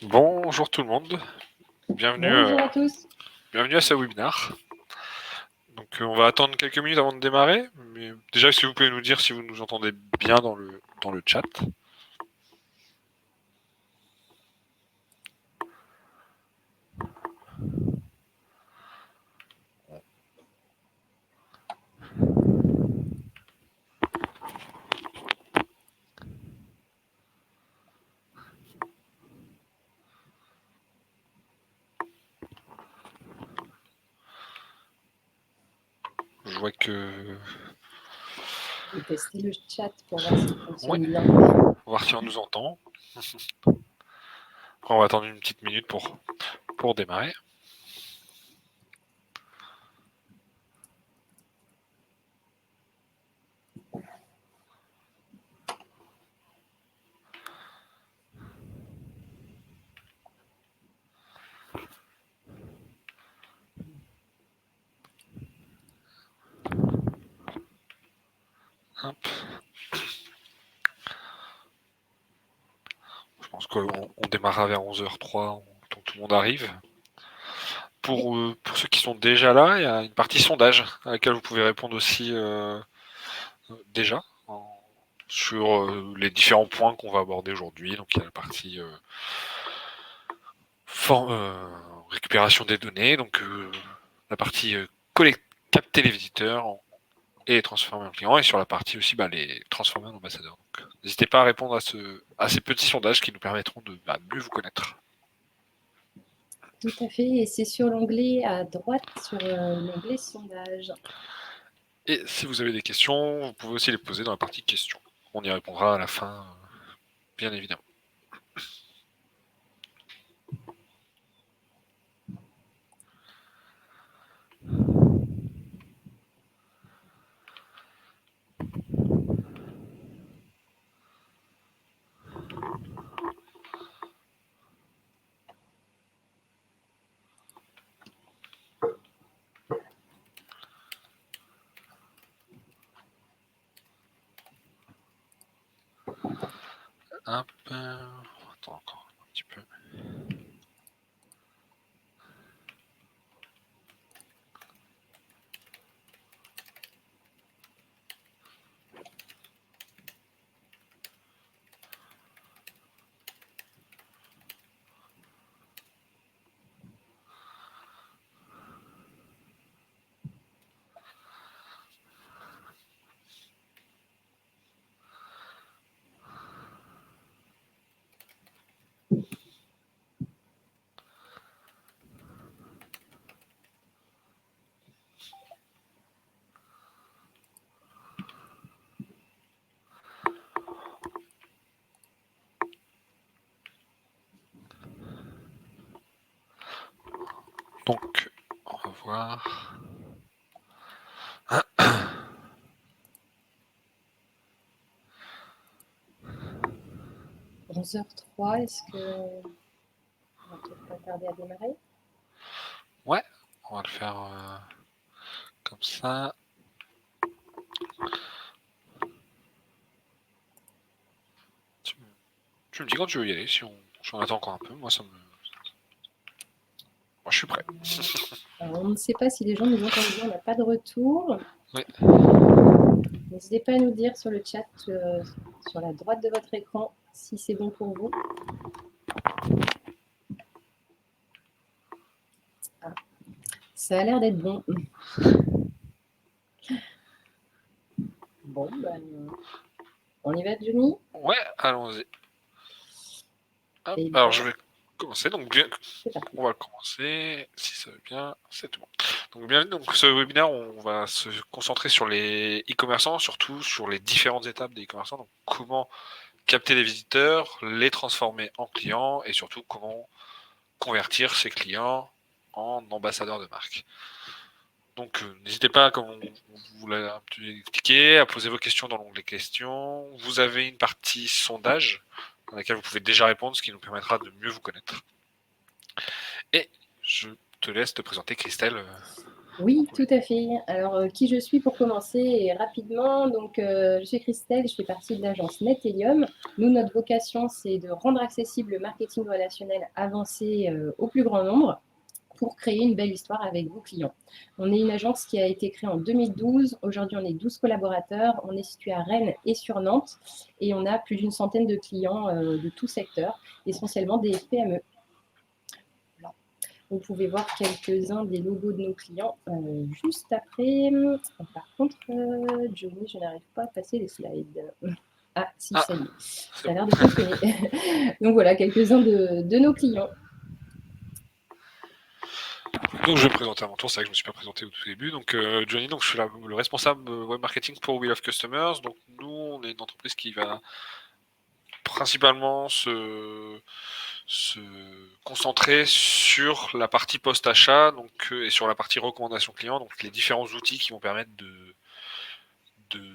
Bonjour tout le monde, bienvenue, Bonjour à tous. bienvenue à ce webinaire. Donc on va attendre quelques minutes avant de démarrer, mais déjà si vous pouvez nous dire si vous nous entendez bien dans le chat. Je vois que... Je vais tester le chat pour voir s'il fonctionne Ouais. bien. On va voir si on nous entend. Après, on va attendre une petite minute pour démarrer. Hop. Je pense qu'on démarrera vers 11h03, tant que tout le monde arrive. Pour ceux qui sont déjà là, il y a une partie sondage à laquelle vous pouvez répondre aussi déjà sur les différents points qu'on va aborder aujourd'hui. Donc il y a la partie récupération des données, donc la partie capter les visiteurs et les transformer en clients, et sur la partie aussi les transformer en ambassadeurs. Donc n'hésitez pas à répondre à ces petits sondages qui nous permettront de mieux vous connaître. Tout à fait, et c'est sur l'onglet à droite, sur l'onglet sondage. Et si vous avez des questions, vous pouvez aussi les poser dans la partie questions. On y répondra à la fin, bien évidemment. Hop, attends encore un petit peu. Donc, on va voir. 11h03, est-ce que on va peut-être pas tarder à démarrer? Ouais, on va le faire comme ça. Tu me dis quand tu veux y aller, si on attend encore un peu, moi je suis prêt. Alors, on ne sait pas si les gens nous entendent bien, on n'a pas de retour. Oui. N'hésitez pas à nous dire sur le chat, sur la droite de votre écran, si c'est bon pour vous. Ah, ça a l'air d'être bon. Bon, on y va, Johnny? Ouais, allons-y. Et Alors je vais commencer, on va commencer, si ça veut bien, c'est tout bon. Donc bienvenue, donc ce webinaire, on va se concentrer sur les e-commerçants, surtout sur les différentes étapes des e-commerçants, donc comment capter les visiteurs, les transformer en clients, et surtout comment convertir ces clients en ambassadeurs de marque. Donc n'hésitez pas, comme on vous l'a expliqué, à poser vos questions dans l'onglet questions. Vous avez une partie sondage dans laquelle vous pouvez déjà répondre, ce qui nous permettra de mieux vous connaître. Et je te laisse te présenter, Christelle. Oui, tout à fait. Alors, qui je suis pour commencer et rapidement, donc je suis Christelle, je fais partie de l'agence Netellium. Nous, notre vocation, c'est de rendre accessible le marketing relationnel avancé au plus grand nombre pour créer une belle histoire avec vos clients. On est une agence qui a été créée en 2012. Aujourd'hui, on est 12 collaborateurs. On est situé à Rennes et sur Nantes et on a plus d'une centaine de clients de tout secteur, essentiellement des PME. Vous pouvez voir quelques-uns des logos de nos clients juste après. Par contre, Johnny, je n'arrive pas à passer les slides. Ah, si, ça y est. Ça a l'air de fonctionner. Donc voilà, quelques-uns de nos clients. Donc je vais me présenter à mon tour, c'est vrai que je ne me suis pas présenté au tout début. Donc Johnny, donc je suis le responsable web marketing pour We Love Customers. Donc nous, on est une entreprise qui va principalement se concentrer sur la partie post-achat et sur la partie recommandation client, donc les différents outils qui vont permettre de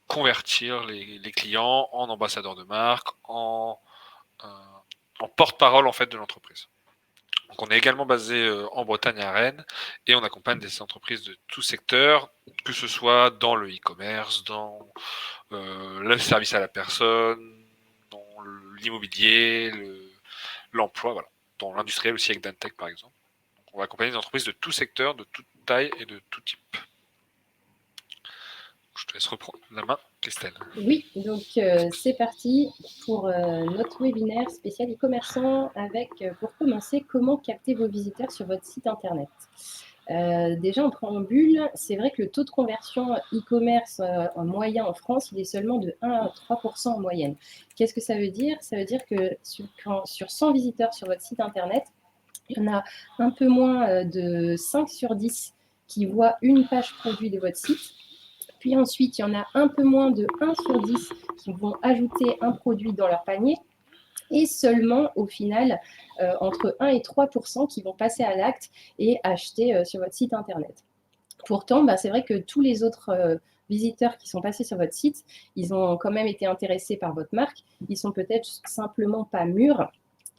convertir les clients en ambassadeurs de marque, en porte-parole en fait de l'entreprise. Donc on est également basé en Bretagne à Rennes et on accompagne des entreprises de tout secteur, que ce soit dans le e-commerce, dans le service à la personne, dans l'immobilier, l'emploi, voilà, dans l'industriel aussi avec Dantec par exemple. Donc on va accompagner des entreprises de tout secteur, de toute taille et de tout type. Je te laisse reprendre la main, Christelle. Oui, donc c'est parti pour notre webinaire spécial e-commerçant avec, pour commencer, comment capter vos visiteurs sur votre site internet. Déjà en préambule, c'est vrai que le taux de conversion e-commerce en moyen en France, il est seulement de 1 à 3% en moyenne. Qu'est-ce que ça veut dire? Ça veut dire que sur 100 visiteurs sur votre site internet, il y en a un peu moins de 5 sur 10 qui voient une page produit de votre site. Puis ensuite, il y en a un peu moins de 1 sur 10 qui vont ajouter un produit dans leur panier. Et seulement, au final, entre 1 et 3% qui vont passer à l'acte et acheter sur votre site internet. Pourtant, c'est vrai que tous les autres visiteurs qui sont passés sur votre site, ils ont quand même été intéressés par votre marque. Ils sont peut-être simplement pas mûrs.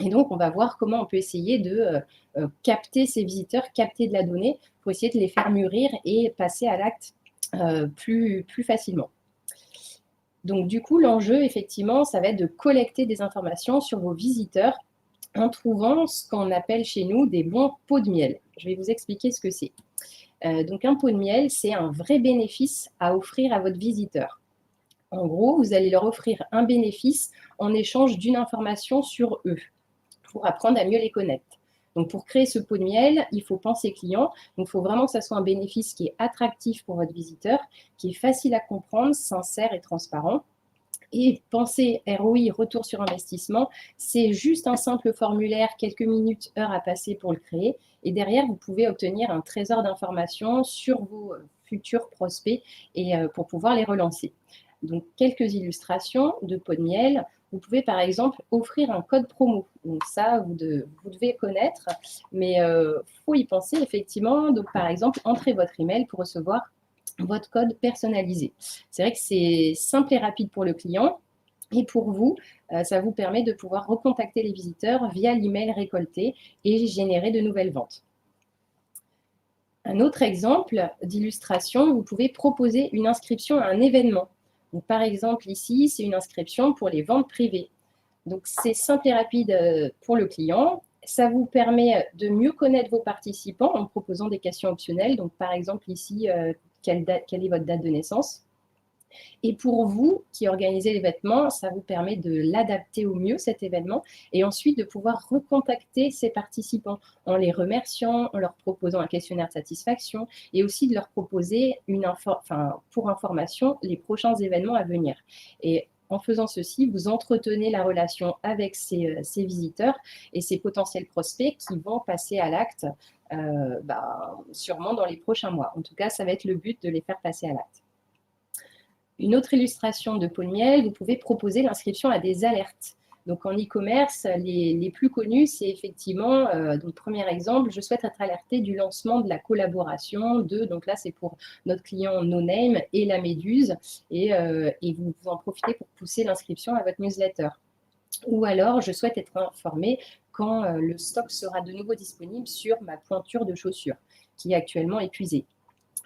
Et donc, on va voir comment on peut essayer de capter ces visiteurs, capter de la donnée pour essayer de les faire mûrir et passer à l'acte plus facilement. Donc, du coup, l'enjeu, effectivement, ça va être de collecter des informations sur vos visiteurs en trouvant ce qu'on appelle chez nous des bons pots de miel. Je vais vous expliquer ce que c'est. Donc, un pot de miel, c'est un vrai bénéfice à offrir à votre visiteur. En gros, vous allez leur offrir un bénéfice en échange d'une information sur eux pour apprendre à mieux les connaître. Donc, pour créer ce pot de miel, il faut penser client. Donc, il faut vraiment que ça soit un bénéfice qui est attractif pour votre visiteur, qui est facile à comprendre, sincère et transparent. Et penser ROI, retour sur investissement, c'est juste un simple formulaire, quelques minutes, heures à passer pour le créer. Et derrière, vous pouvez obtenir un trésor d'informations sur vos futurs prospects et pour pouvoir les relancer. Donc, quelques illustrations de pot de miel. Vous pouvez par exemple offrir un code promo. Donc ça, vous devez connaître, mais faut y penser effectivement. Donc par exemple, entrez votre email pour recevoir votre code personnalisé. C'est vrai que c'est simple et rapide pour le client. Et pour vous, ça vous permet de pouvoir recontacter les visiteurs via l'email récolté et générer de nouvelles ventes. Un autre exemple d'illustration, vous pouvez proposer une inscription à un événement. Donc, par exemple, ici, c'est une inscription pour les ventes privées. Donc, c'est simple et rapide pour le client. Ça vous permet de mieux connaître vos participants en proposant des questions optionnelles. Donc, par exemple, ici, quelle est votre date de naissance? Et pour vous qui organisez l'événement, ça vous permet de l'adapter au mieux, cet événement, et ensuite de pouvoir recontacter ces participants en les remerciant, en leur proposant un questionnaire de satisfaction, et aussi de leur proposer pour information les prochains événements à venir. Et en faisant ceci, vous entretenez la relation avec ces visiteurs et ces potentiels prospects qui vont passer à l'acte sûrement dans les prochains mois. En tout cas, ça va être le but de les faire passer à l'acte. Une autre illustration de pot de miel, vous pouvez proposer l'inscription à des alertes. Donc en e-commerce, les plus connus, c'est effectivement, donc premier exemple, je souhaite être alerté du lancement de la collaboration de, donc là c'est pour notre client No Name et la Méduse, et vous en profitez pour pousser l'inscription à votre newsletter. Ou alors, je souhaite être informé quand le stock sera de nouveau disponible sur ma pointure de chaussures. qui est actuellement épuisé.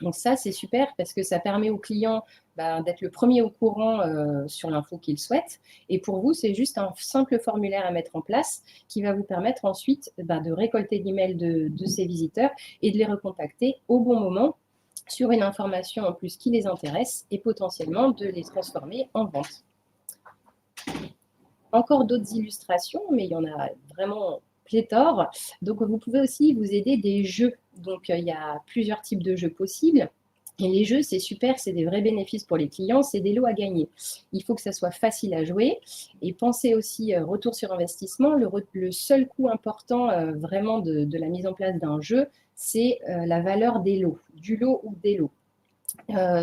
Donc ça, c'est super parce que ça permet au client d'être le premier au courant sur l'info qu'il souhaite. Et pour vous, c'est juste un simple formulaire à mettre en place qui va vous permettre ensuite de récolter l'email de ces visiteurs et de les recontacter au bon moment sur une information en plus qui les intéresse et potentiellement de les transformer en vente. Encore d'autres illustrations, mais il y en a vraiment pléthore. Donc, vous pouvez aussi vous aider des jeux. Donc, il y a plusieurs types de jeux possibles. Et les jeux, c'est super, c'est des vrais bénéfices pour les clients, c'est des lots à gagner. Il faut que ça soit facile à jouer. Et pensez aussi retour sur investissement. Le seul coût important vraiment de la mise en place d'un jeu, c'est la valeur des lots, du lot ou des lots.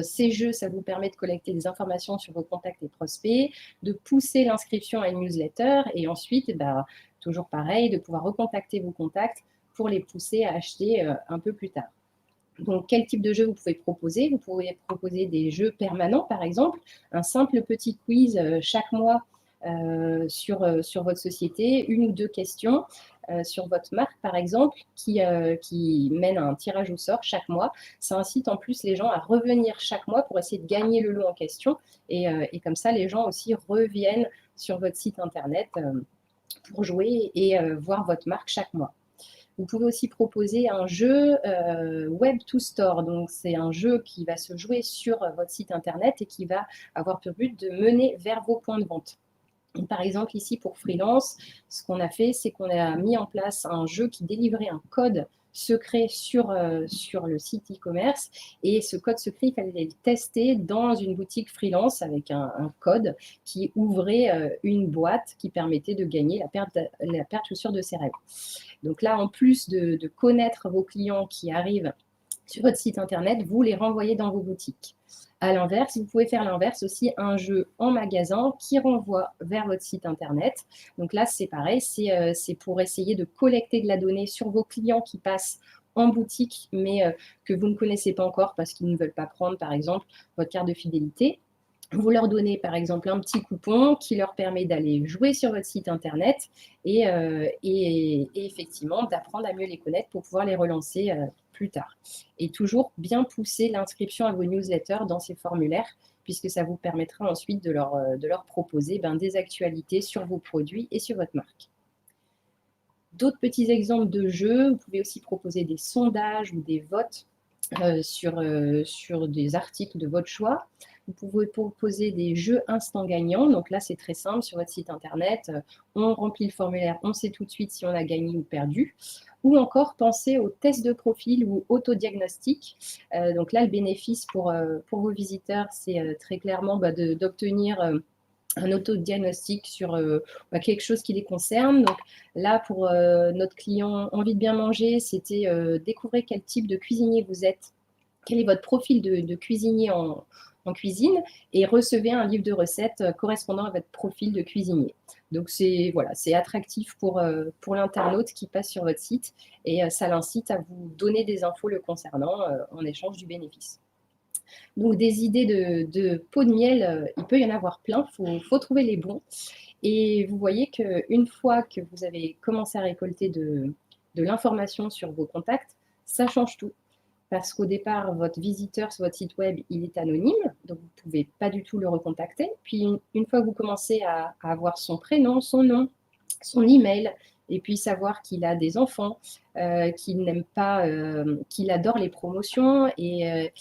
Ces jeux, ça vous permet de collecter des informations sur vos contacts et prospects, de pousser l'inscription à une newsletter et ensuite, toujours pareil, de pouvoir recontacter vos contacts pour les pousser à acheter un peu plus tard. Donc, quel type de jeu vous pouvez proposer? Vous pouvez proposer des jeux permanents, par exemple, un simple petit quiz chaque mois sur votre société, une ou deux questions sur votre marque, par exemple, qui mène à un tirage au sort chaque mois. Ça incite en plus les gens à revenir chaque mois pour essayer de gagner le lot en question. Et comme ça, les gens aussi reviennent sur votre site internet pour jouer et voir votre marque chaque mois. Vous pouvez aussi proposer un jeu Web to Store. Donc, c'est un jeu qui va se jouer sur votre site internet et qui va avoir pour but de mener vers vos points de vente. Donc, par exemple, ici, pour Freelance, ce qu'on a fait, c'est qu'on a mis en place un jeu qui délivrait un code secret sur le site e-commerce. Et ce code secret, il fallait le tester dans une boutique Freelance avec un code qui ouvrait une boîte qui permettait de gagner la paire de chaussures de ses rêves. Donc là, en plus de connaître vos clients qui arrivent sur votre site internet, vous les renvoyez dans vos boutiques. À l'inverse, vous pouvez faire l'inverse aussi, un jeu en magasin qui renvoie vers votre site internet. Donc là, c'est pareil, c'est pour essayer de collecter de la donnée sur vos clients qui passent en boutique, mais que vous ne connaissez pas encore parce qu'ils ne veulent pas prendre, par exemple, votre carte de fidélité. Vous leur donnez, par exemple, un petit coupon qui leur permet d'aller jouer sur votre site internet et effectivement d'apprendre à mieux les connaître pour pouvoir les relancer plus tard. Et toujours bien pousser l'inscription à vos newsletters dans ces formulaires, puisque ça vous permettra ensuite de leur proposer des actualités sur vos produits et sur votre marque. D'autres petits exemples de jeux, vous pouvez aussi proposer des sondages ou des votes sur des articles de votre choix. Vous pouvez proposer des jeux instant gagnants. Donc là, c'est très simple. Sur votre site internet, on remplit le formulaire, on sait tout de suite si on a gagné ou perdu. Ou encore, penser aux tests de profil ou autodiagnostic. Donc là, le bénéfice pour vos visiteurs, c'est très clairement d'obtenir un autodiagnostic sur quelque chose qui les concerne. Donc là, pour notre client Envie de bien manger, c'était découvrir quel type de cuisinier vous êtes, quel est votre profil de cuisinier en cuisine, et recevez un livre de recettes correspondant à votre profil de cuisinier. Donc c'est attractif pour l'internaute qui passe sur votre site, et ça l'incite à vous donner des infos le concernant en échange du bénéfice. Donc des idées de pots de miel, il peut y en avoir plein, il faut trouver les bons. Et vous voyez qu'une fois que vous avez commencé à récolter de l'information sur vos contacts, ça change tout. Parce qu'au départ, votre visiteur sur votre site web, il est anonyme, donc vous ne pouvez pas du tout le recontacter. Puis une fois que vous commencez à avoir son prénom, son nom, son email, et puis savoir qu'il a des enfants, qu'il n'aime pas, qu'il adore les promotions et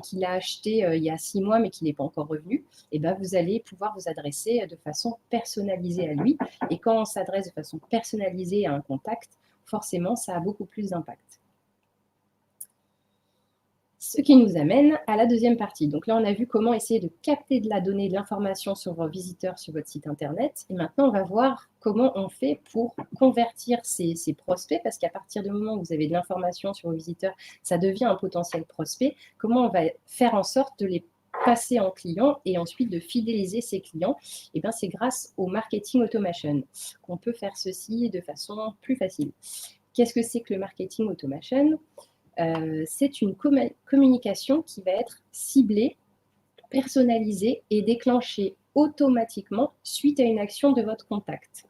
qu'il a acheté il y a 6 mois mais qu'il n'est pas encore revenu, et vous allez pouvoir vous adresser de façon personnalisée à lui. Et quand on s'adresse de façon personnalisée à un contact, forcément, ça a beaucoup plus d'impact. Ce qui nous amène à la deuxième partie. Donc là, on a vu comment essayer de capter de la donnée, de l'information sur vos visiteurs sur votre site internet. Et maintenant, on va voir comment on fait pour convertir ces prospects, parce qu'à partir du moment où vous avez de l'information sur vos visiteurs, ça devient un potentiel prospect. Comment on va faire en sorte de les passer en clients et ensuite de fidéliser ces clients? Et bien, c'est grâce au marketing automation qu'on peut faire ceci de façon plus facile. Qu'est-ce que c'est que le marketing automation ? C'est une communication qui va être ciblée, personnalisée et déclenchée automatiquement suite à une action de votre contact.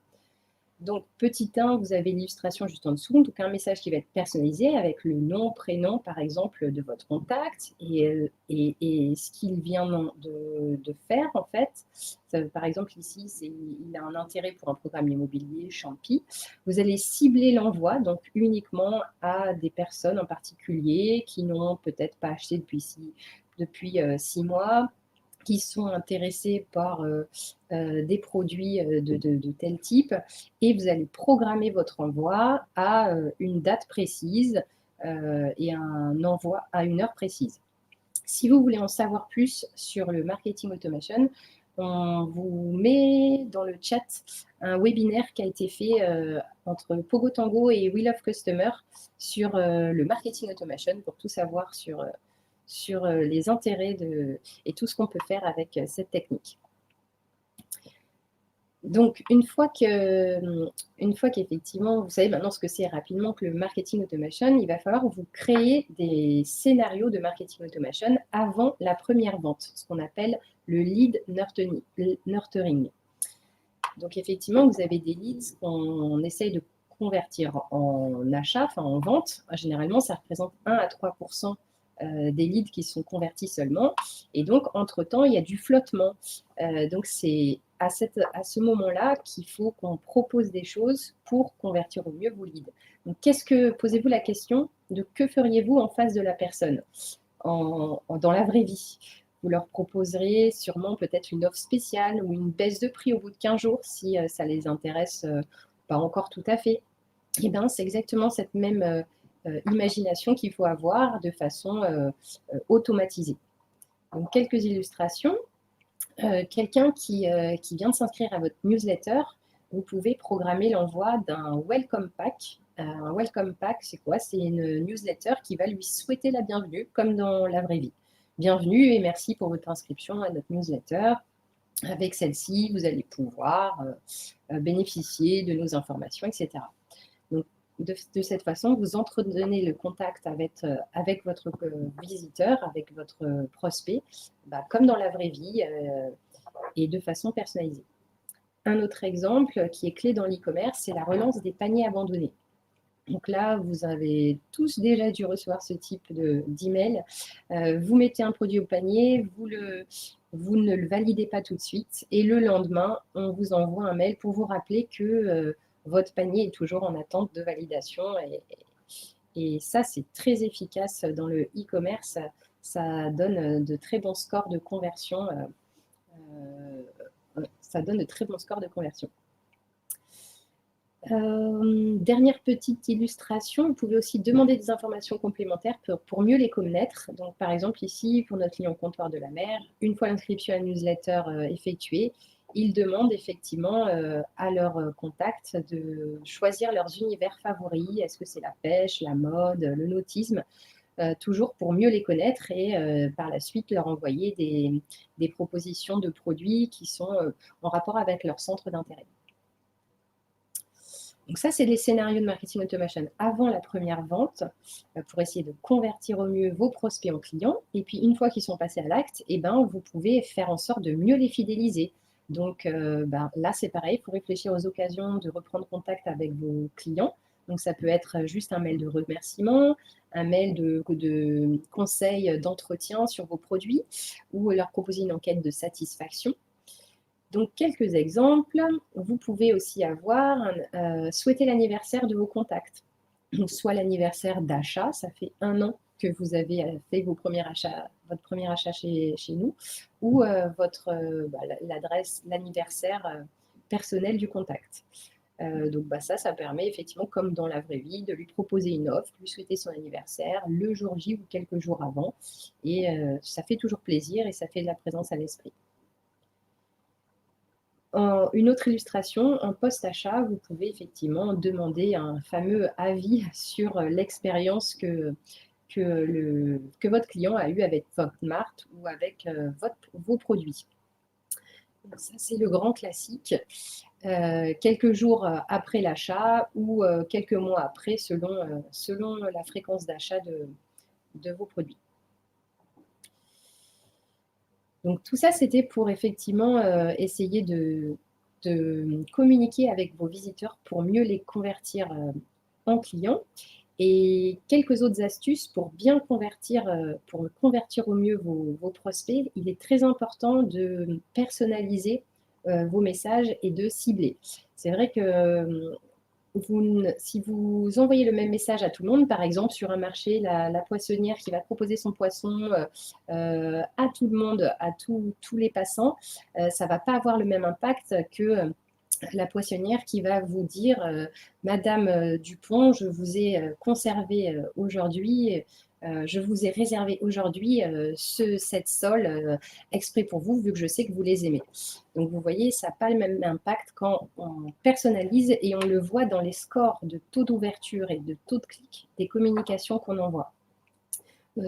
Donc, petit 1, vous avez l'illustration juste en dessous, donc un message qui va être personnalisé avec le nom, prénom, par exemple, de votre contact et ce qu'il vient de faire, en fait. Ça, par exemple, ici, il a un intérêt pour un programme immobilier, Champi. Vous allez cibler l'envoi, donc uniquement à des personnes en particulier qui n'ont peut-être pas acheté depuis 6 mois, qui sont intéressés par des produits de tel type, et vous allez programmer votre envoi à une date précise et un envoi à une heure précise. Si vous voulez en savoir plus sur le marketing automation, on vous met dans le chat un webinaire qui a été fait entre Pogo Tango et Wheel of Customer sur le marketing automation pour tout savoir sur les intérêts et tout ce qu'on peut faire avec cette technique. Donc, une fois qu'effectivement, vous savez maintenant ce que c'est rapidement que le marketing automation, il va falloir vous créer des scénarios de marketing automation avant la première vente, ce qu'on appelle le lead nurturing. Donc, effectivement, vous avez des leads qu'on essaye de convertir en achat, enfin en vente. Généralement, ça représente 1 à 3% des leads qui sont convertis seulement. Et donc, entre-temps, il y a du flottement. Donc, c'est à ce moment-là qu'il faut qu'on propose des choses pour convertir au mieux vos leads. Donc, posez-vous la question de que feriez-vous en face de la personne dans la vraie vie? Vous leur proposerez sûrement peut-être une offre spéciale ou une baisse de prix au bout de 15 jours si ça les intéresse pas encore tout à fait. Et bien, c'est exactement cette même imagination qu'il faut avoir de façon automatisée. Donc, quelques illustrations. Quelqu'un qui vient de s'inscrire à votre newsletter, vous pouvez programmer l'envoi d'un welcome pack. Un welcome pack, c'est quoi? C'est une newsletter qui va lui souhaiter la bienvenue, comme dans la vraie vie. Bienvenue et merci pour votre inscription à notre newsletter. Avec celle-ci, vous allez pouvoir bénéficier de nos informations, etc. Donc, de cette façon, vous entretenez le contact avec votre visiteur, avec votre prospect, comme dans la vraie vie et de façon personnalisée. Un autre exemple qui est clé dans l'e-commerce, c'est la relance des paniers abandonnés. Donc là, vous avez tous déjà dû recevoir ce type d'email. Vous mettez un produit au panier, vous ne le validez pas tout de suite, et le lendemain, on vous envoie un mail pour vous rappeler que votre panier est toujours en attente de validation. Et ça, c'est très efficace dans le e-commerce. Ça donne de très bons scores de conversion. Dernière petite illustration, vous pouvez aussi demander des informations complémentaires pour mieux les connaître. Donc, par exemple, ici, pour notre client comptoir de la mer, une fois l'inscription à la newsletter effectuée, ils demandent effectivement à leur contact de choisir leurs univers favoris. Est-ce que c'est la pêche, la mode, le nautisme? Toujours pour mieux les connaître et par la suite leur envoyer des propositions de produits qui sont en rapport avec leur centre d'intérêt. Donc ça, c'est les scénarios de marketing automation avant la première vente pour essayer de convertir au mieux vos prospects en clients. Et puis, une fois qu'ils sont passés à l'acte, vous pouvez faire en sorte de mieux les fidéliser. Donc là, c'est pareil, il faut réfléchir aux occasions de reprendre contact avec vos clients. Donc, ça peut être juste un mail de remerciement, un mail de conseil d'entretien sur vos produits ou leur proposer une enquête de satisfaction. Donc, quelques exemples. Vous pouvez aussi souhaiter l'anniversaire de vos contacts. Donc, soit l'anniversaire d'achat, ça fait 1 an que vous avez fait votre premier achat chez nous, ou l'adresse, l'anniversaire personnel du contact. Donc, ça permet effectivement, comme dans la vraie vie, de lui proposer une offre, lui souhaiter son anniversaire le jour J ou quelques jours avant. Et ça fait toujours plaisir et ça fait de la présence à l'esprit. Une autre illustration, en post-achat, vous pouvez effectivement demander un fameux avis sur l'expérience que votre client a eu avec votre marque ou avec vos produits. Donc ça, c'est le grand classique. Quelques jours après l'achat ou quelques mois après, selon la fréquence d'achat de vos produits. Donc tout ça, c'était pour effectivement essayer de communiquer avec vos visiteurs pour mieux les convertir en clients. Et quelques autres astuces pour bien convertir au mieux vos prospects. Il est très important de personnaliser vos messages et de cibler. C'est vrai que si vous envoyez le même message à tout le monde, par exemple sur un marché, la poissonnière qui va proposer son poisson à tout le monde, à tous les passants, ça ne va pas avoir le même impact que la poissonnière qui va vous dire Madame Dupont, je vous ai conservé aujourd'hui, je vous ai réservé aujourd'hui cette sole exprès pour vous, vu que je sais que vous les aimez. Donc vous voyez, ça n'a pas le même impact quand on personnalise et on le voit dans les scores de taux d'ouverture et de taux de clic des communications qu'on envoie.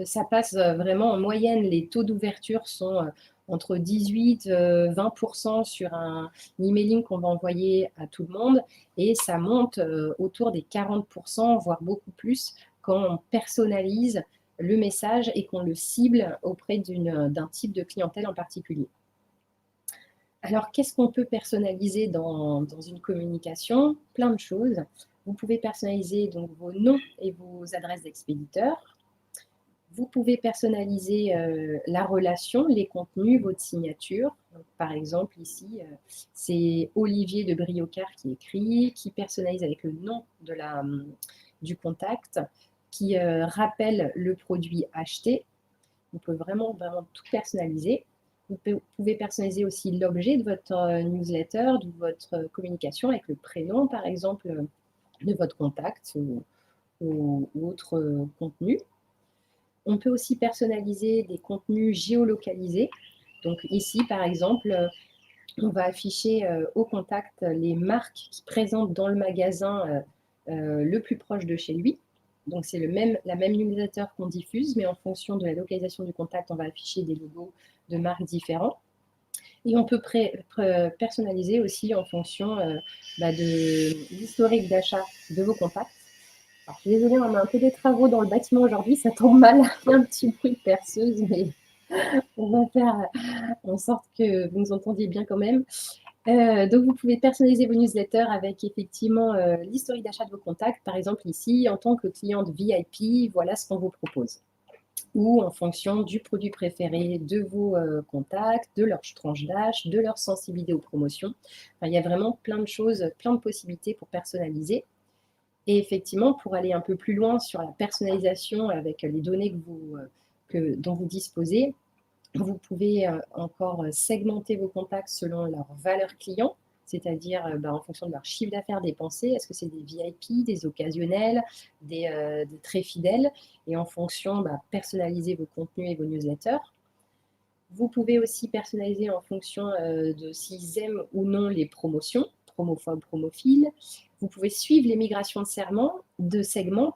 Ça passe vraiment en moyenne, les taux d'ouverture sont entre 18 et 20% sur un emailing qu'on va envoyer à tout le monde et ça monte autour des 40%, voire beaucoup plus, quand on personnalise le message et qu'on le cible auprès d'un type de clientèle en particulier. Alors, qu'est-ce qu'on peut personnaliser dans une communication? Plein de choses. Vous pouvez personnaliser donc vos noms et vos adresses d'expéditeurs. Vous pouvez personnaliser la relation, les contenus, votre signature. Donc, par exemple, ici, c'est Olivier de Briocart qui écrit, qui personnalise avec le nom du contact, qui rappelle le produit acheté. Vous pouvez vraiment tout personnaliser. Vous pouvez personnaliser aussi l'objet de votre newsletter, de votre communication avec le prénom, par exemple, de votre contact ou autre contenu. On peut aussi personnaliser des contenus géolocalisés. Donc ici, par exemple, on va afficher au contact les marques qui présentent dans le magasin le plus proche de chez lui. Donc c'est la même newsletter qu'on diffuse, mais en fonction de la localisation du contact, on va afficher des logos de marques différents. Et on peut personnaliser aussi en fonction de l'historique d'achat de vos contacts. Alors, je suis désolée, on a un peu des travaux dans le bâtiment aujourd'hui, ça tombe mal, il y a un petit bruit de perceuse, mais on va faire en sorte que vous nous entendiez bien quand même. Donc, vous pouvez personnaliser vos newsletters avec effectivement l'historique d'achat de vos contacts. Par exemple, ici, en tant que cliente VIP, voilà ce qu'on vous propose. Ou en fonction du produit préféré de vos contacts, de leur tranche d'âge, de leur sensibilité aux promotions. Enfin, il y a vraiment plein de choses, plein de possibilités pour personnaliser. Et effectivement, pour aller un peu plus loin sur la personnalisation avec les données dont vous disposez, vous pouvez encore segmenter vos contacts selon leur valeur client, c'est-à-dire en fonction de leur chiffre d'affaires dépensé. Est-ce que c'est des VIP, des occasionnels, des très fidèles? Et en fonction, personnaliser vos contenus et vos newsletters. Vous pouvez aussi personnaliser en fonction de s'ils aiment ou non les promotions, promophobes, promophiles. Vous pouvez suivre les migrations de segments,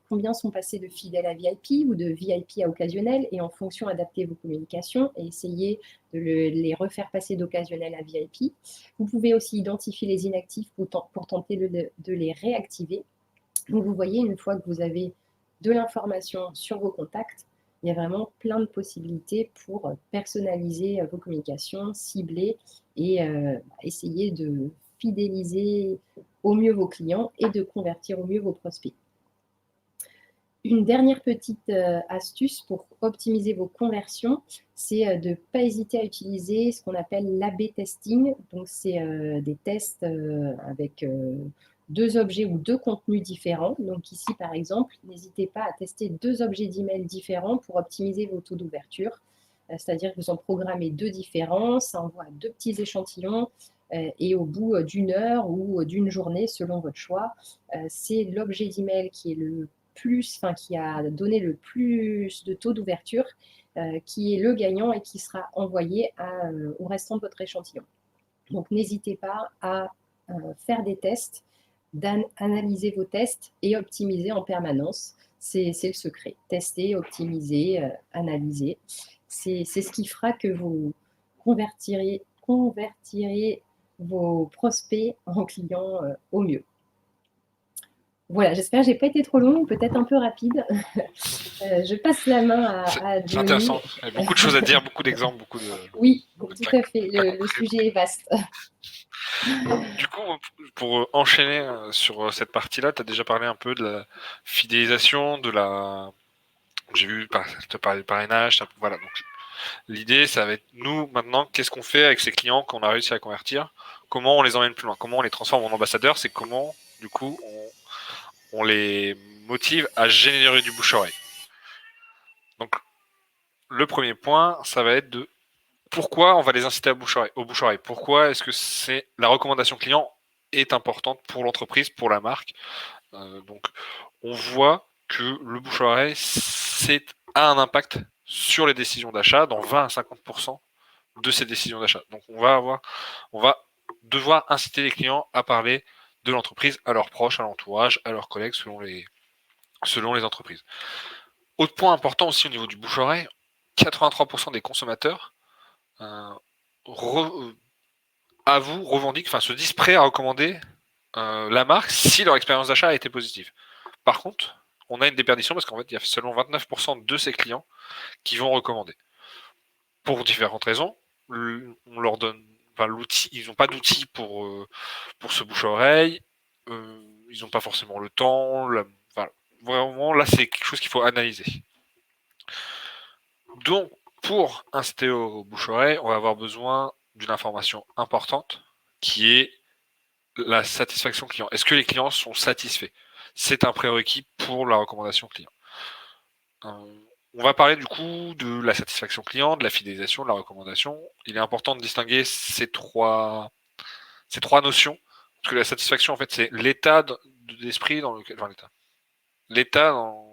combien sont passés de fidèles à VIP ou de VIP à occasionnel, et en fonction, adapter vos communications et essayer de les refaire passer d'occasionnel à VIP. Vous pouvez aussi identifier les inactifs pour tenter de les réactiver. Donc, vous voyez, une fois que vous avez de l'information sur vos contacts, il y a vraiment plein de possibilités pour personnaliser vos communications, cibler et essayer de fidéliser au mieux vos clients et de convertir au mieux vos prospects. Une dernière petite astuce pour optimiser vos conversions, c'est de ne pas hésiter à utiliser ce qu'on appelle l'A/B testing. Donc, c'est des tests avec deux objets ou deux contenus différents. Donc ici, par exemple, n'hésitez pas à tester deux objets d'email différents pour optimiser vos taux d'ouverture. C'est-à-dire que vous en programmez deux différents, ça envoie deux petits échantillons et au bout d'une heure ou d'une journée, selon votre choix, c'est l'objet d'email qui est qui a donné le plus de taux d'ouverture, qui est le gagnant et qui sera envoyé au restant de votre échantillon. Donc n'hésitez pas à faire des tests, d'analyser vos tests et optimiser en permanence. C'est le secret. Tester, optimiser, analyser. C'est ce qui fera que vous convertirez vos prospects en clients au mieux. Voilà, j'espère que j'ai pas été trop long, peut-être un peu rapide. Je passe la main à C'est Johnny. intéressant. Il y a beaucoup de choses à dire, beaucoup d'exemples, beaucoup Oui, de tout cas, à fait, cas le concrets. sujet est vaste. Du coup, pour enchaîner sur cette partie-là, tu as déjà parlé un peu de la fidélisation, de la. J'ai vu, tu as parlé de parrainage, voilà. Donc, l'idée, ça va être nous, maintenant, qu'est-ce qu'on fait avec ces clients qu'on a réussi à convertir? Comment on les emmène plus loin? Comment on les transforme en ambassadeurs? C'est comment, du coup, on les motive à générer du bouche-oreille. Donc, le premier point, ça va être de pourquoi on va les inciter au bouche-oreille. Pourquoi est-ce que la recommandation client est importante pour l'entreprise, pour la marque. Donc, on voit que le bouche-oreille a un impact sur les décisions d'achat dans 20 à 50% de ces décisions d'achat. Donc, on va devoir inciter les clients à parler de l'entreprise à leurs proches, à l'entourage, à leurs collègues, selon les entreprises. Autre point important aussi au niveau du bouche-oreille, 83% des consommateurs euh, revendiquent, se disent prêts à recommander la marque si leur expérience d'achat a été positive. Par contre, on a une déperdition parce qu'en fait, il y a seulement 29% de ces clients qui vont recommander. Pour différentes raisons. On leur donne l'outil, ils n'ont pas d'outils pour ce bouche-oreille, ils n'ont pas forcément le temps. Vraiment, là, c'est quelque chose qu'il faut analyser. Donc, pour inciter au bouche-oreille, on va avoir besoin d'une information importante qui est la satisfaction client. Est-ce que les clients sont satisfaits? C'est un prérequis pour la recommandation client. On va parler du coup de la satisfaction client, de la fidélisation, de la recommandation. Il est important de distinguer ces trois notions. Parce que la satisfaction, en fait, c'est l'état d'esprit dans lequel. Enfin, l'état dans.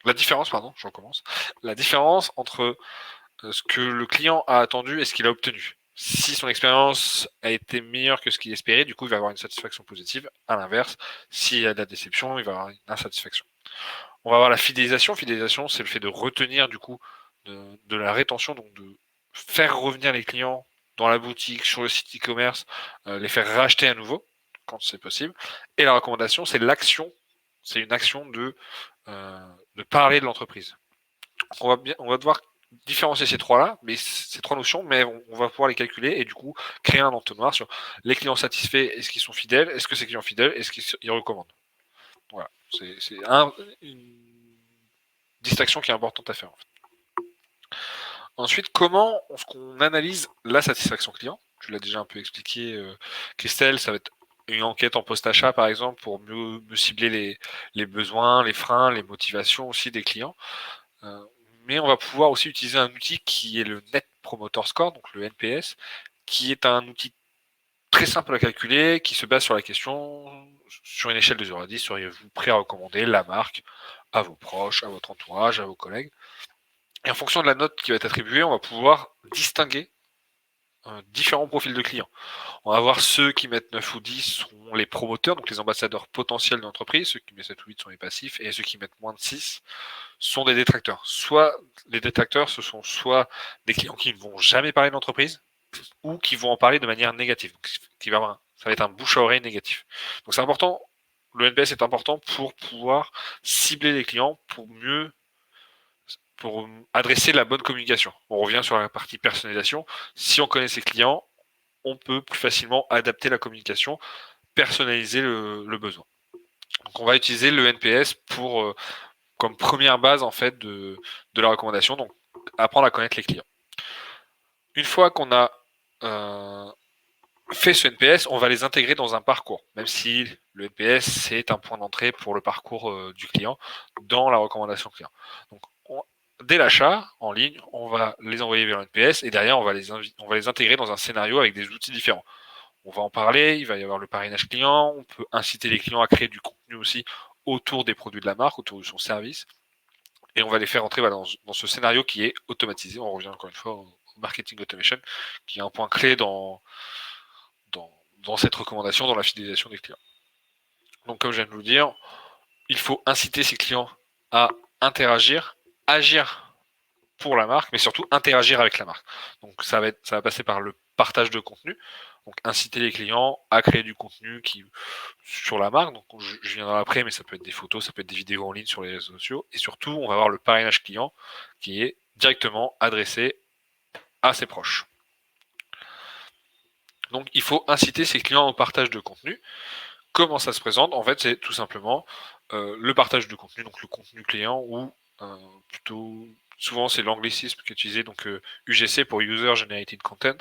La différence, pardon, je recommence. La différence entre ce que le client a attendu et ce qu'il a obtenu. Si son expérience a été meilleure que ce qu'il espérait, du coup, il va avoir une satisfaction positive. À l'inverse, s'il y a de la déception, il va avoir une insatisfaction. On va avoir la fidélisation. Fidélisation, c'est le fait de retenir, du coup, de la rétention, donc de faire revenir les clients dans la boutique, sur le site e-commerce, les faire racheter à nouveau, quand c'est possible. Et la recommandation, c'est l'action. C'est une action de parler de l'entreprise. On va devoir différencier ces trois notions, mais on va pouvoir les calculer et du coup créer un entonnoir sur les clients satisfaits, est-ce qu'ils sont fidèles, est-ce que ces clients fidèles, est-ce qu'ils recommandent. Voilà, c'est une distinction qui est importante à faire. En fait. Ensuite, comment est-ce qu'on analyse la satisfaction client? Tu l'as déjà un peu expliqué, Christelle, ça va être une enquête en post-achat par exemple pour mieux cibler les besoins, les freins, les motivations aussi des clients. Mais on va pouvoir aussi utiliser un outil qui est le Net Promoter Score, donc le NPS, qui est un outil très simple à calculer, qui se base sur la question, sur une échelle de 0 à 10, seriez-vous prêt à recommander la marque à vos proches, à votre entourage, à vos collègues? Et en fonction de la note qui va être attribuée, on va pouvoir distinguer différents profils de clients. On va voir ceux qui mettent 9 ou 10 sont les promoteurs, donc les ambassadeurs potentiels de l'entreprise, ceux qui mettent 7 ou 8 sont les passifs, et ceux qui mettent moins de 6 sont des détracteurs. Soit les détracteurs, ce sont soit des clients qui ne vont jamais parler de l'entreprise, ou qui vont en parler de manière négative. Donc, ça va être un bouche à oreille négatif. Donc c'est important, le NPS est important pour pouvoir cibler les clients, pour adresser la bonne communication. On revient sur la partie personnalisation. Si on connaît ses clients, on peut plus facilement adapter la communication, personnaliser le besoin. Donc on va utiliser le NPS comme première base en fait de la recommandation, donc apprendre à connaître les clients. Une fois qu'on a fait ce NPS, on va les intégrer dans un parcours, même si le NPS c'est un point d'entrée pour le parcours du client dans la recommandation client. Donc dès l'achat en ligne, on va les envoyer vers le NPS et derrière on va les intégrer dans un scénario avec des outils différents. On va en parler, il va y avoir le parrainage client, on peut inciter les clients à créer du contenu aussi autour des produits de la marque, autour de son service, et on va les faire entrer dans ce scénario qui est automatisé. On revient encore une fois au marketing automation, qui est un point clé dans cette recommandation, dans la fidélisation des clients. Donc comme je viens de vous le dire, il faut inciter ces clients à interagir, agir pour la marque, mais surtout interagir avec la marque. Donc ça va passer par le partage de contenu. Donc inciter les clients à créer du contenu sur la marque. Donc je viendrai après, mais ça peut être des photos, ça peut être des vidéos en ligne sur les réseaux sociaux. Et surtout, on va avoir le parrainage client qui est directement adressé à ses proches. Donc il faut inciter ses clients au partage de contenu. Comment ça se présente? En fait, c'est tout simplement le partage de contenu, donc le contenu client, ou plutôt souvent c'est l'anglicisme qui est utilisé, donc UGC pour User Generated Content.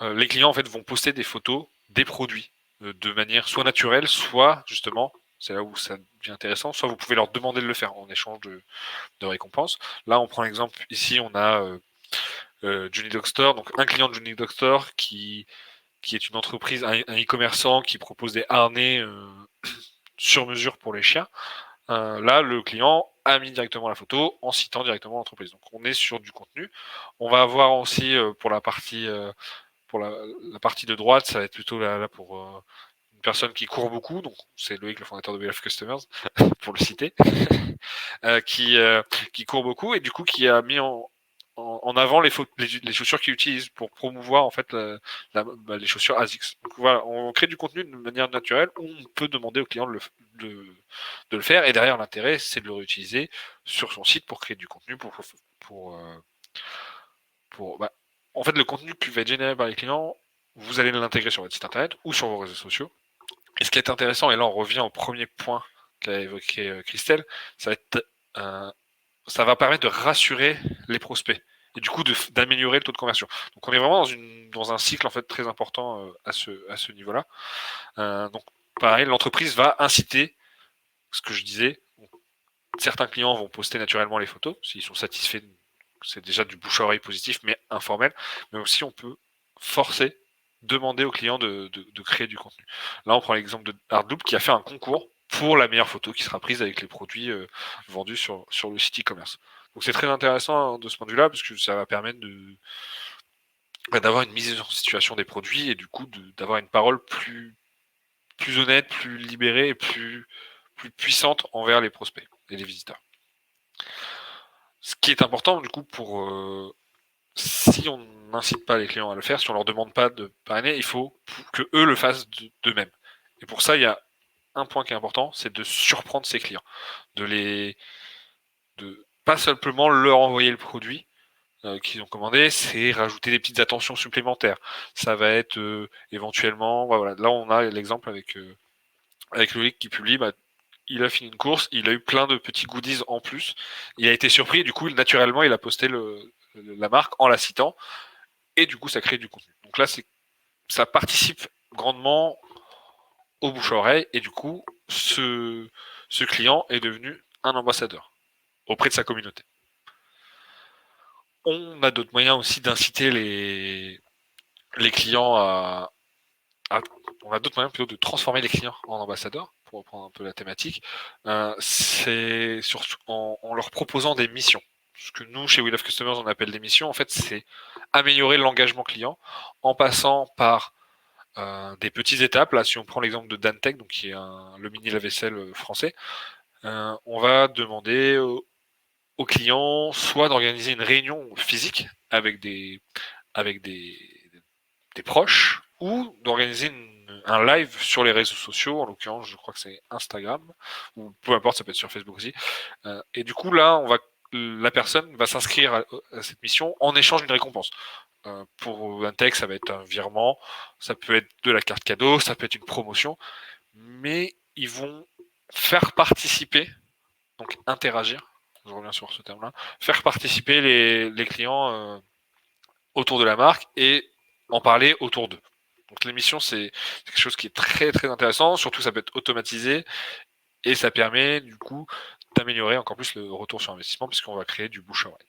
Les clients en fait vont poster des photos des produits de manière soit naturelle, soit justement, c'est là où ça devient intéressant, soit vous pouvez leur demander de le faire en échange de récompenses. Là, on prend l'exemple, ici on a Johnny Dog Store, donc un client de Johnny Dog Store qui est une entreprise, un e-commerçant qui propose des harnais sur mesure pour les chiens. Là, le client a mis directement la photo en citant directement l'entreprise. Donc, on est sur du contenu. On va avoir aussi pour la partie de droite, ça va être plutôt là pour une personne qui court beaucoup. Donc, c'est Loïc, le fondateur de We Love Customers, pour le citer, qui court beaucoup et du coup qui a mis en avant les chaussures qu'il utilise pour promouvoir en fait les chaussures ASICS. Donc voilà, on crée du contenu de manière naturelle où on peut demander au client de le faire et derrière l'intérêt c'est de le réutiliser sur son site pour créer du contenu en fait le contenu qui va être généré par les clients, vous allez l'intégrer sur votre site internet ou sur vos réseaux sociaux. Et ce qui est intéressant, et là on revient au premier point qu'a évoqué Christelle, ça va être ça va permettre de rassurer les prospects et du coup d'améliorer le taux de conversion. Donc on est vraiment dans un cycle en fait très important à ce niveau-là. Donc pareil, l'entreprise va inciter ce que je disais. Certains clients vont poster naturellement les photos s'ils sont satisfaits. C'est déjà du bouche à oreille positif, mais informel. Mais aussi on peut forcer, demander aux clients de créer du contenu. Là on prend l'exemple de Hardloop qui a fait un concours pour la meilleure photo qui sera prise avec les produits vendus sur le site e-commerce. Donc c'est très intéressant de ce point de vue-là, parce que ça va permettre d'avoir une mise en situation des produits et du coup d'avoir une parole plus honnête, plus libérée et plus puissante envers les prospects et les visiteurs. Ce qui est important du coup si on n'incite pas les clients à le faire, si on leur demande pas de parrainer, il faut que eux le fassent d'eux-mêmes. Et pour ça, il y a un point qui est important, c'est de surprendre ses clients, de pas simplement leur envoyer le produit qu'ils ont commandé, c'est rajouter des petites attentions supplémentaires. Ça va être éventuellement, voilà, là on a l'exemple avec Loïc qui publie, il a fini une course, il a eu plein de petits goodies en plus, il a été surpris, et du coup naturellement il a posté la marque en la citant, et du coup ça crée du contenu. Donc là ça participe grandement au bouche-oreille, et du coup ce client est devenu un ambassadeur auprès de sa communauté. On a d'autres moyens aussi d'inciter les clients on a d'autres moyens plutôt de transformer les clients en ambassadeurs, pour reprendre un peu la thématique. C'est surtout en leur proposant des missions. Ce que nous, chez We Love Customers, on appelle des missions, en fait, c'est améliorer l'engagement client en passant par des petites étapes. Là, si on prend l'exemple de Dantec, donc qui est le mini lave-vaisselle français, on va demander aux clients soit d'organiser une réunion physique avec des proches, ou d'organiser un live sur les réseaux sociaux, en l'occurrence je crois que c'est Instagram, ou peu importe, ça peut être sur Facebook aussi. Et du coup là, la personne va s'inscrire à cette mission en échange d'une récompense. Pour un texte, ça va être un virement, ça peut être de la carte cadeau, ça peut être une promotion, mais ils vont faire participer, donc interagir, je reviens sur ce terme-là, faire participer les clients autour de la marque et en parler autour d'eux. Donc l'émission, c'est quelque chose qui est très très intéressant, surtout ça peut être automatisé et ça permet du coup d'améliorer encore plus le retour sur investissement puisqu'on va créer du bouche à oreille.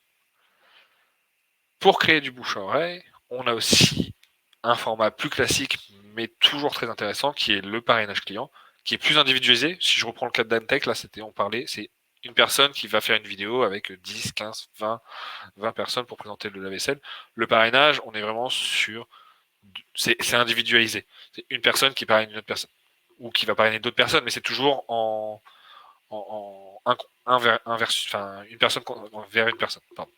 Pour créer du bouche à oreille, on a aussi un format plus classique mais toujours très intéressant qui est le parrainage client, qui est plus individualisé. Si je reprends le cas d'Antech, là c'est une personne qui va faire une vidéo avec 10, 15, 20 personnes pour présenter le lave-vaisselle. Le parrainage, on est vraiment sur c'est individualisé. C'est une personne qui parraine une autre personne. Ou qui va parrainer d'autres personnes, mais c'est toujours une personne vers une personne. Pardon.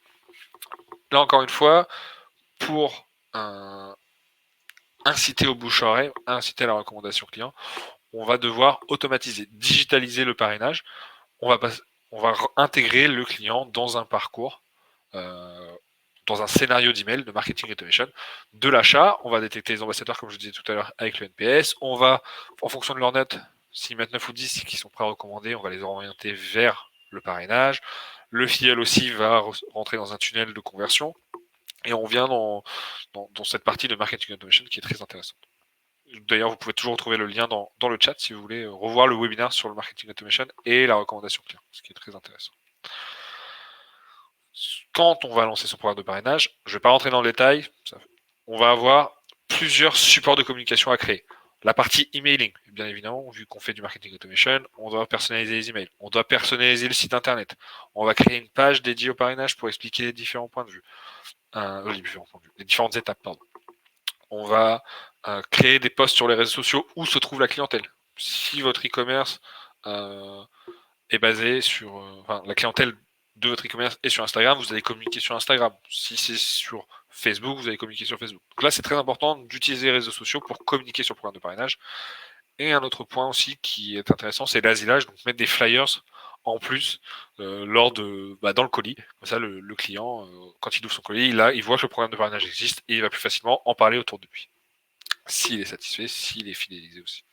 Là, encore une fois, pour inciter au bouche-oreille, inciter à la recommandation client, on va devoir automatiser, digitaliser le parrainage. On va, on va intégrer le client dans un parcours, dans un scénario d'email de marketing automation de l'achat. On va détecter les ambassadeurs, comme je disais tout à l'heure, avec le NPS. On va, en fonction de leur note, s'ils mettent 9 ou 10 qui sont prêts à recommander, on va les orienter vers le parrainage. Le filleul aussi va rentrer dans un tunnel de conversion. Et on vient dans cette partie de marketing automation qui est très intéressante. D'ailleurs, vous pouvez toujours retrouver le lien dans le chat si vous voulez revoir le webinaire sur le marketing automation et la recommandation client, ce qui est très intéressant. Quand on va lancer son programme de parrainage, je ne vais pas rentrer dans le détail, on va avoir plusieurs supports de communication à créer. La partie emailing, bien évidemment, vu qu'on fait du marketing automation, on doit personnaliser les emails, on doit personnaliser le site internet, on va créer une page dédiée au parrainage pour expliquer les différents points de vue, les différentes étapes, pardon. On va créer des posts sur les réseaux sociaux où se trouve la clientèle. Si votre e-commerce est basé sur... la clientèle de votre e-commerce est sur Instagram, vous allez communiquer sur Instagram. Si c'est sur Facebook, vous allez communiquer sur Facebook. Donc là, c'est très important d'utiliser les réseaux sociaux pour communiquer sur le programme de parrainage. Et un autre point aussi qui est intéressant, c'est l'asilage, donc mettre des flyers en plus dans le colis. Comme ça, le client, quand il ouvre son colis, il voit que le programme de parrainage existe et il va plus facilement en parler autour de lui. S'il est satisfait, s'il est fidélisé aussi.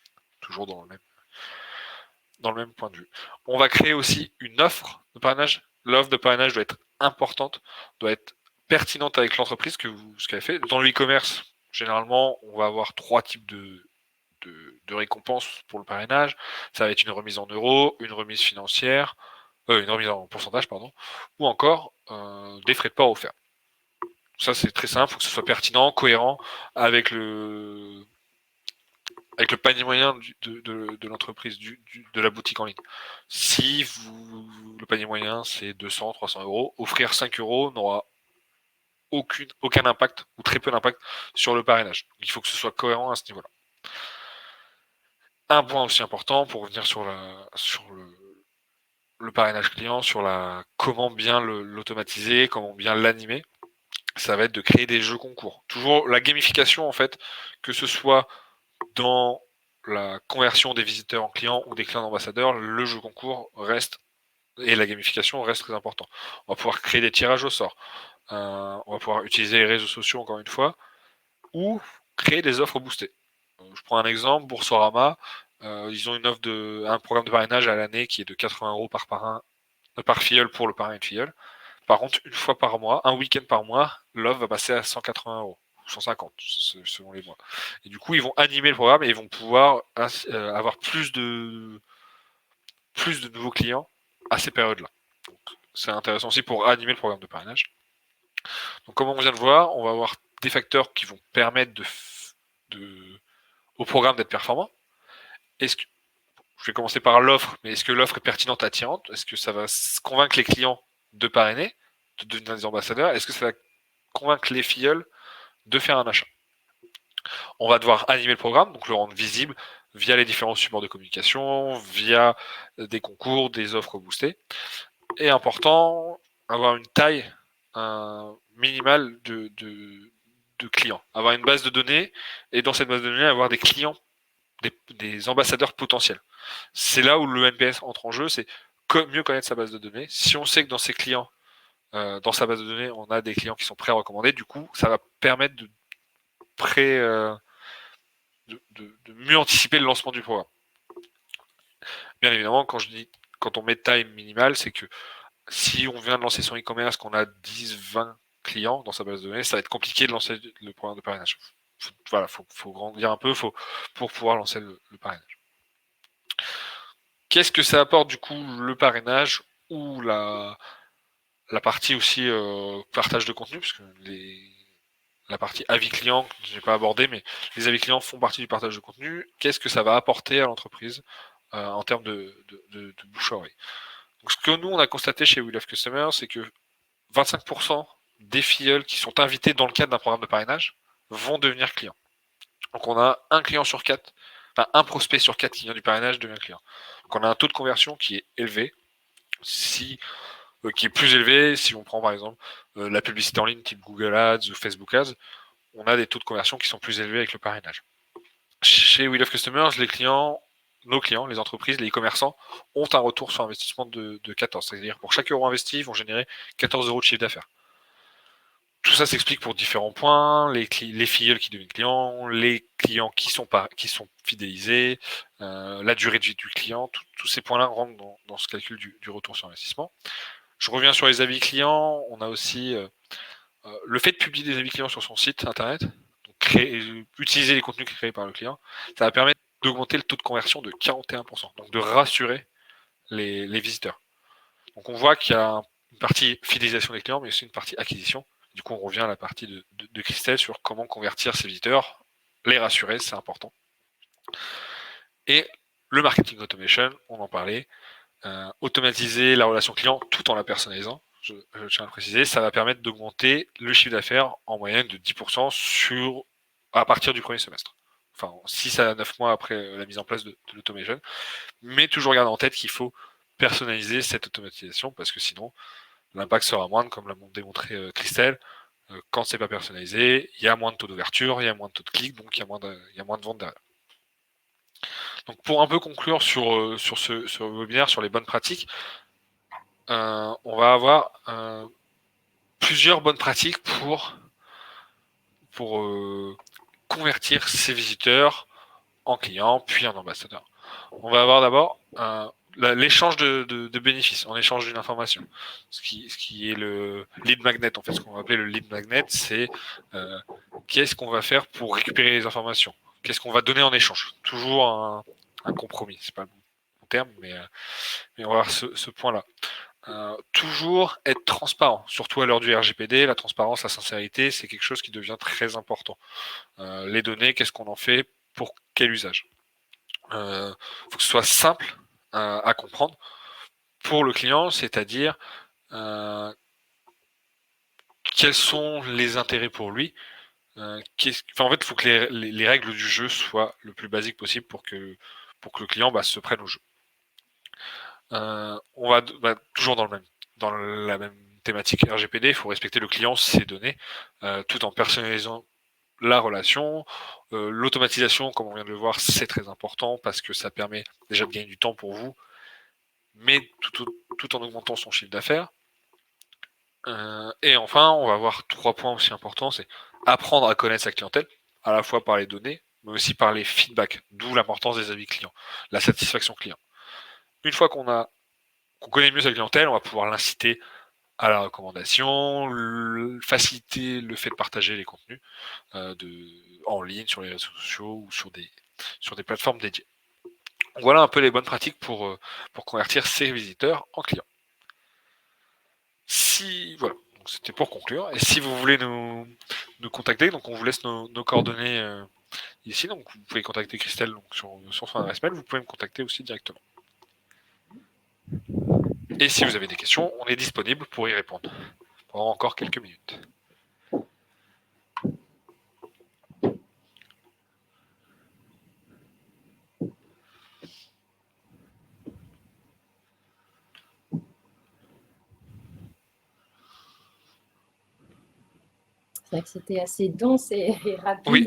Toujours dans le même point de vue. On va créer aussi une offre de parrainage. L'offre de parrainage doit être importante, doit être pertinente avec l'entreprise ce qu'elle fait. Dans le e-commerce, généralement, on va avoir 3 types de récompenses pour le parrainage. Ça va être une remise en euros, une remise financière, une remise en pourcentage, pardon, ou encore des frais de port offerts. Ça, c'est très simple, il faut que ce soit pertinent, cohérent avec le panier moyen de l'entreprise, de la boutique en ligne. Si le panier moyen c'est 200, 300 euros, offrir 5 euros n'aura aucun impact ou très peu d'impact sur le parrainage. Donc, il faut que ce soit cohérent à ce niveau-là. Un point aussi important pour revenir sur le parrainage client, sur comment bien l'automatiser, comment bien l'animer, ça va être de créer des jeux concours. Toujours la gamification en fait, que ce soit dans la conversion des visiteurs en clients ou des clients d'ambassadeurs, le jeu concours reste et la gamification reste très important. On va pouvoir créer des tirages au sort. On va pouvoir utiliser les réseaux sociaux encore une fois ou créer des offres boostées. Je prends un exemple, Boursorama, ils ont un programme de parrainage à l'année qui est de 80 euros par filleul pour le parrain et le filleul. Par contre, une fois par mois, un week-end par mois, l'offre va passer à 180 euros. 150 selon les mois. Et du coup, ils vont animer le programme et ils vont pouvoir avoir plus de nouveaux clients à ces périodes-là. C'est intéressant aussi pour animer le programme de parrainage. Donc, comme on vient de voir, on va avoir des facteurs qui vont permettre au programme d'être performant. Je vais commencer par l'offre, mais est-ce que l'offre est pertinente, attirante? Est-ce que ça va convaincre les clients de parrainer, de devenir des ambassadeurs? Est-ce que ça va convaincre les filleuls de faire un achat? On va devoir animer le programme, donc le rendre visible via les différents supports de communication, via des concours, des offres boostées. Et important, avoir une taille minimale de clients, avoir une base de données, et dans cette base de données, avoir des clients, des ambassadeurs potentiels. C'est là où le NPS entre en jeu, c'est mieux connaître sa base de données. Si on sait que dans ses clients, dans sa base de données, on a des clients qui sont prêts à recommander, du coup, ça va permettre de mieux anticiper le lancement du programme. Bien évidemment, quand on met taille minimale, c'est que si on vient de lancer son e-commerce, qu'on a 10, 20 clients dans sa base de données, ça va être compliqué de lancer le programme de parrainage. Faut grandir un peu pour pouvoir lancer le parrainage. Qu'est-ce que ça apporte du coup le parrainage ou la partie aussi partage de contenu, parce que la partie avis client que je n'ai pas abordé, mais les avis clients font partie du partage de contenu. Qu'est-ce que ça va apporter à l'entreprise en termes de bouche à oreille? Donc, ce que nous on a constaté chez We Love Customer, c'est que 25% des filleuls qui sont invités dans le cadre d'un programme de parrainage vont devenir clients. Donc on a un client sur 4, enfin un prospect sur 4 qui vient du parrainage devient client. Donc on a un taux de conversion qui est élevé, qui est plus élevé si on prend par exemple la publicité en ligne type Google Ads ou Facebook Ads. on a des taux de conversion qui sont plus élevés avec le parrainage. Chez We Love Customers, nos clients, les entreprises, les e-commerçants, ont un retour sur investissement de 14. C'est-à-dire pour chaque euro investi, ils vont générer 14 euros de chiffre d'affaires. Tout ça s'explique pour différents points, les filleuls qui deviennent clients, les clients qui sont fidélisés, la durée de vie du client, tous ces points-là rentrent dans ce calcul du retour sur investissement. Je reviens sur les avis clients, on a aussi le fait de publier des avis clients sur son site internet, donc utiliser les contenus créés par le client, ça va permettre d'augmenter le taux de conversion de 41%, donc de rassurer les visiteurs. Donc on voit qu'il y a une partie fidélisation des clients, mais aussi une partie acquisition. Du coup, on revient à la partie de Christelle sur comment convertir ses visiteurs, les rassurer, c'est important. Et le marketing automation, on en parlait, automatiser la relation client tout en la personnalisant, je tiens à le préciser, ça va permettre d'augmenter le chiffre d'affaires en moyenne de 10% à partir du premier semestre. Enfin, 6 à 9 mois après la mise en place de l'automation. Mais toujours garder en tête qu'il faut personnaliser cette automatisation parce que sinon, l'impact sera moindre, comme l'a démontré Christelle. Quand c'est pas personnalisé, il y a moins de taux d'ouverture, il y a moins de taux de clics, donc il y a moins de ventes derrière. Donc pour un peu conclure sur ce webinaire, sur les bonnes pratiques, on va avoir plusieurs bonnes pratiques pour convertir ses visiteurs en clients, puis en ambassadeurs. On va avoir d'abord l'échange de bénéfices, en échange d'une information. Ce qui est le lead magnet, en fait, ce qu'on va appeler le lead magnet, c'est qu'est-ce qu'on va faire pour récupérer les informations, qu'est-ce qu'on va donner en échange. Toujours un compromis, c'est pas le bon terme, mais on va voir ce point-là. Toujours être transparent, surtout à l'heure du RGPD, la transparence, la sincérité, c'est quelque chose qui devient très important. Les données, qu'est-ce qu'on en fait, pour quel usage. Faut que ce soit simple à comprendre pour le client, c'est-à-dire quels sont les intérêts pour lui. En fait, il faut que les règles du jeu soient le plus basiques possible pour que le client se prenne au jeu. On va toujours dans la même thématique RGPD, il faut respecter le client, ses données, tout en personnalisant la relation. L'automatisation, comme on vient de le voir, c'est très important parce que ça permet déjà de gagner du temps pour vous, mais tout en augmentant son chiffre d'affaires. Et enfin, on va avoir 3 points aussi importants, c'est apprendre à connaître sa clientèle, à la fois par les données, mais aussi par les feedbacks, d'où l'importance des avis clients, la satisfaction client. Une fois qu'on connaît mieux sa clientèle, on va pouvoir l'inciter à la recommandation, faciliter le fait de partager les contenus en ligne, sur les réseaux sociaux ou sur des plateformes dédiées. Donc voilà un peu les bonnes pratiques pour convertir ses visiteurs en clients. Voilà, c'était pour conclure. Et si vous voulez nous contacter, donc on vous laisse nos coordonnées ici. Donc vous pouvez contacter Christelle sur son adresse mail. Vous pouvez me contacter aussi directement. Et si vous avez des questions, on est disponible pour y répondre pendant encore quelques minutes. C'est vrai que c'était assez dense et rapide. Oui, il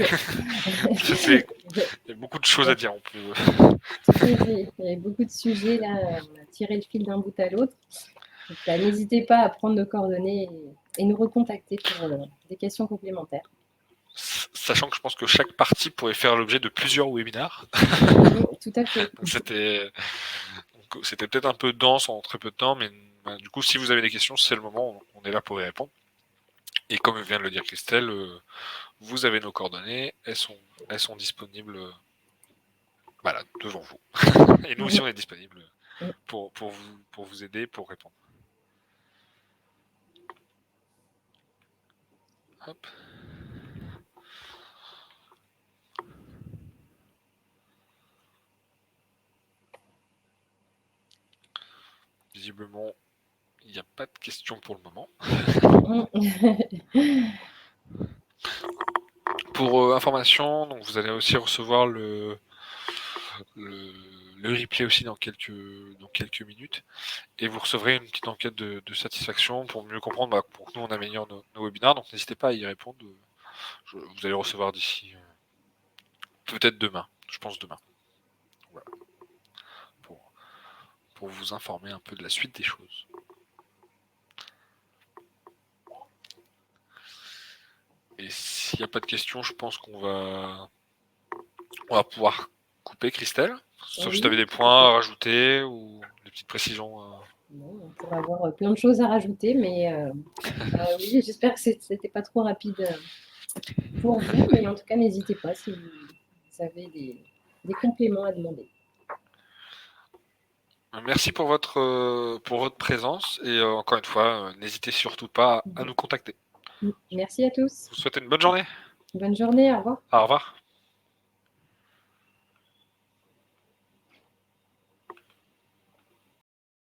y a beaucoup de choses à dire. Il y a beaucoup de sujets là, on a tiré le fil d'un bout à l'autre. N'hésitez pas à prendre nos coordonnées et nous recontacter pour des questions complémentaires. Sachant que je pense que chaque partie pourrait faire l'objet de plusieurs webinars. Tout à fait. C'était peut-être un peu dense en très peu de temps, mais du coup, si vous avez des questions, c'est le moment, on est là pour y répondre. Et comme vient de le dire Christelle, vous avez nos coordonnées, elles sont disponibles devant vous. Et nous aussi, on est disponible pour vous aider, pour répondre. Hop. Visiblement, il n'y a pas de questions pour le moment. Pour information, donc vous allez aussi recevoir le replay aussi dans quelques minutes, et vous recevrez une petite enquête de satisfaction pour mieux comprendre, pour que nous on améliore nos webinaires, donc n'hésitez pas à y répondre Vous allez recevoir d'ici peut-être demain, je pense demain. Voilà. Pour vous informer un peu de la suite des choses. Et s'il n'y a pas de questions, je pense qu'on va pouvoir couper, Christelle. Sauf si tu avais des points à rajouter ou des petites précisions. Non, on pourrait avoir plein de choses à rajouter, mais oui, j'espère que c'était pas trop rapide pour vous. Mais en tout cas, n'hésitez pas si vous avez des compléments à demander. Merci pour votre présence et encore une fois, n'hésitez surtout pas à nous contacter. Merci à tous. Je vous souhaite une bonne journée. Bonne journée, au revoir. Au revoir.